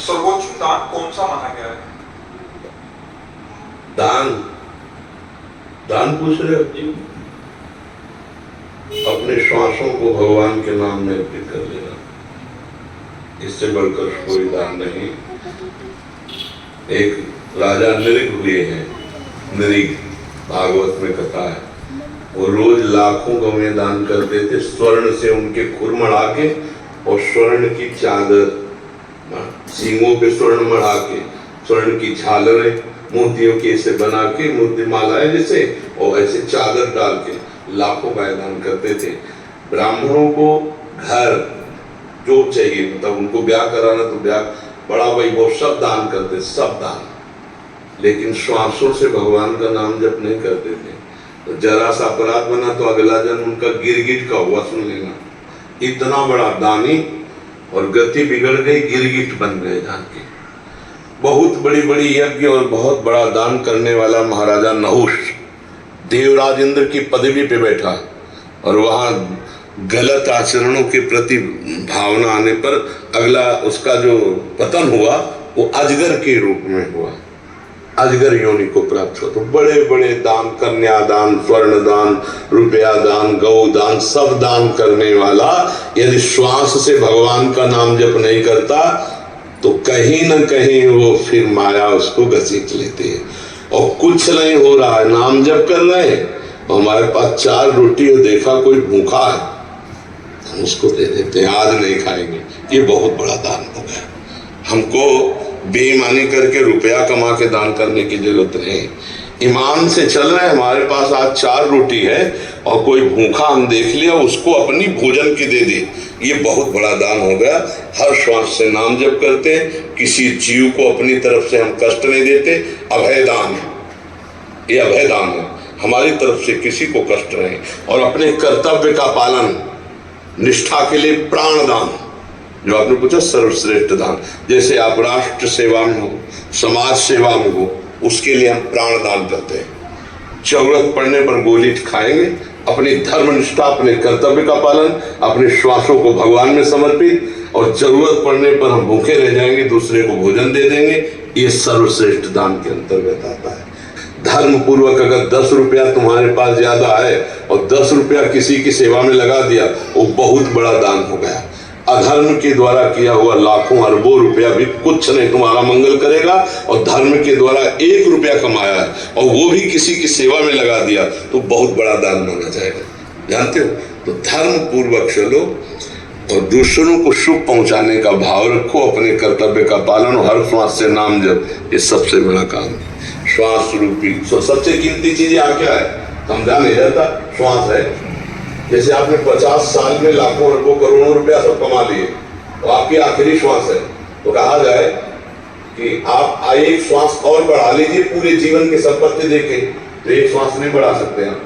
सर्वोच्च दान कौन सा माना गया है? दान दान पूछ रहे हो? अपने श्वासों को भगवान के नाम में अर्पित कर देना, इससे बढ़कर कोई दान नहीं। एक राजा नृग हुए हैं, नृग, भागवत में कथा है। वो रोज लाखों गवें दान करते थे, स्वर्ण से उनके खुर मढ़ा के और स्वर्ण की चादर, सींगों पे स्वर्ण मढ़ा के, स्वर्ण की झालरें मोतियों के से बना के, मोती मालाएं जैसे, और ऐसे चादर डाल के लाखों गाय दान करते थे। ब्राह्मणों को घर जो चाहिए, मतलब उनको ब्याह कराना तो ब्याह, बड़ा वैभव, सब दान करते, सब दान, लेकिन श्वासों से भगवान का नाम जप नहीं करते थे। तो जरा सा अपराध बना तो अगला जन्म उनका गिरगिट का हुआ, सुन लेना। इतना बड़ा दानी और गति बिगड़ गई, गिरगिट बन गए जान के। बहुत बड़ी बड़ी यज्ञ और बहुत बड़ा दान करने वाला महाराजा नहुष देवराज इंद्र की पदवी पे बैठा, और वहां गलत आचरणों के प्रति भावना आने पर अगला उसका जो पतन हुआ वो अजगर के रूप में हुआ, अजगर योनि को प्राप्त हुआ। तो बड़े बड़े दान, कन्यादान, स्वर्ण दान, रुपया दान, गौ दान, सब दान करने वाला यदि श्वास से भगवान का नाम जप नहीं करता तो कहीं न कहीं वो फिर माया उसको घसीट लेती है। और कुछ नहीं हो रहा है, नाम जप कर रहे हैं, हमारे पास 4 रोटी और देखा कोई भूखा है, हम उसको दे देते हैं, आज नहीं खाएंगे। ये बहुत बड़ा दान हो गया। हमको बेईमानी करके रुपया कमा के दान करने की जरूरत नहीं। ईमान से चल रहे हैं, हमारे पास आज 4 रोटी है और कोई भूखा हम देख लिया, उसको अपनी भोजन की दे दी, ये बहुत बड़ा दान हो गया। हर श्वास से नाम जप करते हैं, किसी जीव को अपनी तरफ से हम कष्ट नहीं देते, अभय दान है, ये अभय दान है, हमारी तरफ से किसी को कष्ट नहीं। और अपने कर्तव्य का पालन, निष्ठा के लिए प्राण दान, जो आपने पूछा सर्वश्रेष्ठ दान, जैसे आप राष्ट्र सेवा में हो, समाज सेवा में हो, उसके लिए हम प्राण दान करते हैं। जरूरत पड़ने पर गोली खाएंगे, अपनी धर्म निष्ठा, अपने कर्तव्य का पालन, अपने श्वासों को भगवान में समर्पित, और जरूरत पड़ने पर हम भूखे रह जाएंगे, दूसरे को भोजन दे देंगे, ये सर्वश्रेष्ठ दान के अंतर्गत आता है। धर्म पूर्वक अगर 10 रुपया तुम्हारे पास ज्यादा है और 10 रुपया किसी की सेवा में लगा दिया, वो बहुत बड़ा दान हो गया। अधर्म के द्वारा किया हुआ लाखों अरबों रुपया भी कुछ नहीं तुम्हारा मंगल करेगा, और धर्म के द्वारा 1 रुपया कमाया है और वो भी किसी की सेवा में लगा दिया तो बहुत बड़ा दान माना जाएगा, जानते हो। तो धर्म पूर्वक चलो और दूसरों को सुख पहुंचाने का भाव रखो, अपने कर्तव्य का पालन, और हर श्वास से नाम जप, ये सबसे बड़ा काम है। श्वास रूपी सबसे कीमती चीज यहाँ क्या है, समझा नहीं जाता, श्वास है। जैसे आपने 50 साल में लाखों अरबों करोड़ों रुपया सब कमा लिए, तो आपकी आखिरी श्वास है, तो कहा जाए कि आप एक श्वास और बढ़ा लीजिए, पूरे जीवन की संपत्ति देके तो एक श्वास नहीं बढ़ा सकते हैं।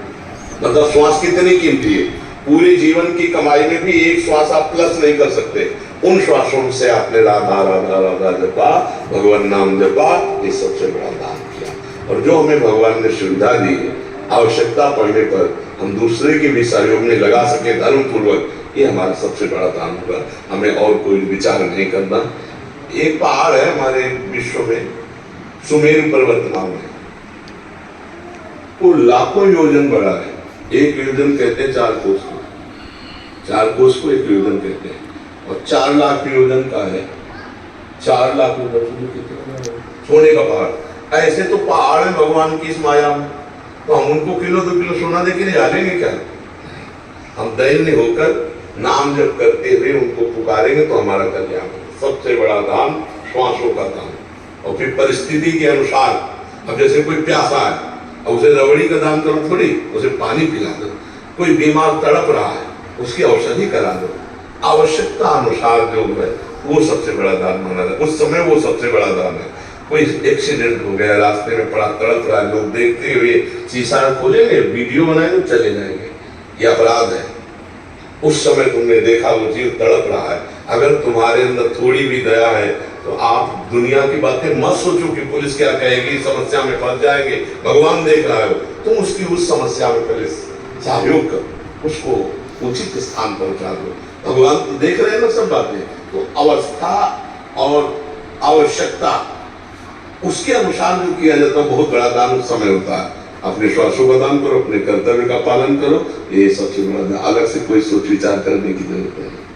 मतलब श्वास कितनी कीमती है, पूरे जीवन की कमाई में भी एक श्वास आप प्लस नहीं कर सकते। उन श्वासों से आपने राधा राधा राधा जपा, भगवान नाम जपा, ये सबसे बड़ा दान किया। और जो हमें भगवान ने सुविधा दी है, आवश्यकता पड़ने पर हम दूसरे के भी सहयोग में लगा सके धर्म पूर्वक, ये हमारा सबसे बड़ा दान होगा। हमें और कोई विचार नहीं करना। एक पहाड़ है हमारे विश्व में, सुमेरु पर्वत नाम है, वो लाखों योजन बड़ा है। एक योजन कहते हैं 4 कोस को, 4 कोस को एक योजन कहते हैं, और 4 लाख योजन का है, 4 लाख सोने का पहाड़। ऐसे तो पहाड़ है भगवान की इस माया में, तो हम उनको किलो 2 किलो सोना देके नहीं डालेंगे क्या? हम दैन्य होकर नाम जप करते हुए उनको पुकारेंगे तो हमारा कल्याण है। सबसे बड़ा दान श्वासों का दान। और फिर परिस्थिति के अनुसार, अब जैसे कोई प्यासा है, अब उसे रबड़ी का दान करो थोड़ी, उसे पानी पिला दो। कोई बीमार तड़प रहा है, उसकी औषधि करा दो। आवश्यकता अनुसार जो है वो सबसे बड़ा दान माना जाए, उस समय वो सबसे बड़ा दान है। कोई एक्सीडेंट हो गया, रास्ते में पड़ा, तड़प रहा है, लोग देखते हुए शीशा खोलेंगे, वीडियो बनाएंगे, चले जाएंगे, ये अपराध है। उस समय तुमने देखा वो जीव तड़प रहा है, अगर तुम्हारे अंदर थोड़ी भी दया है तो आप दुनिया की बातें मत सोचो कि पुलिस क्या कहेगी, समस्या में फंस जाएंगे। भगवान देख रहा हो, तुम उसकी उस समस्या में पहले सहयोग करो, उसको उचित स्थान पहुंचा दो। भगवान तो देख रहे हैं ना सब बातें। तो अवस्था और आवश्यकता, उसके अनुसार जो किया जाता है बहुत बड़ा दान उस समय होता है। अपने श्वासों का दान करो, अपने कर्तव्य का पालन करो, ये सबसे बड़ा दान। अलग से कोई सोच विचार करने की जरूरत है।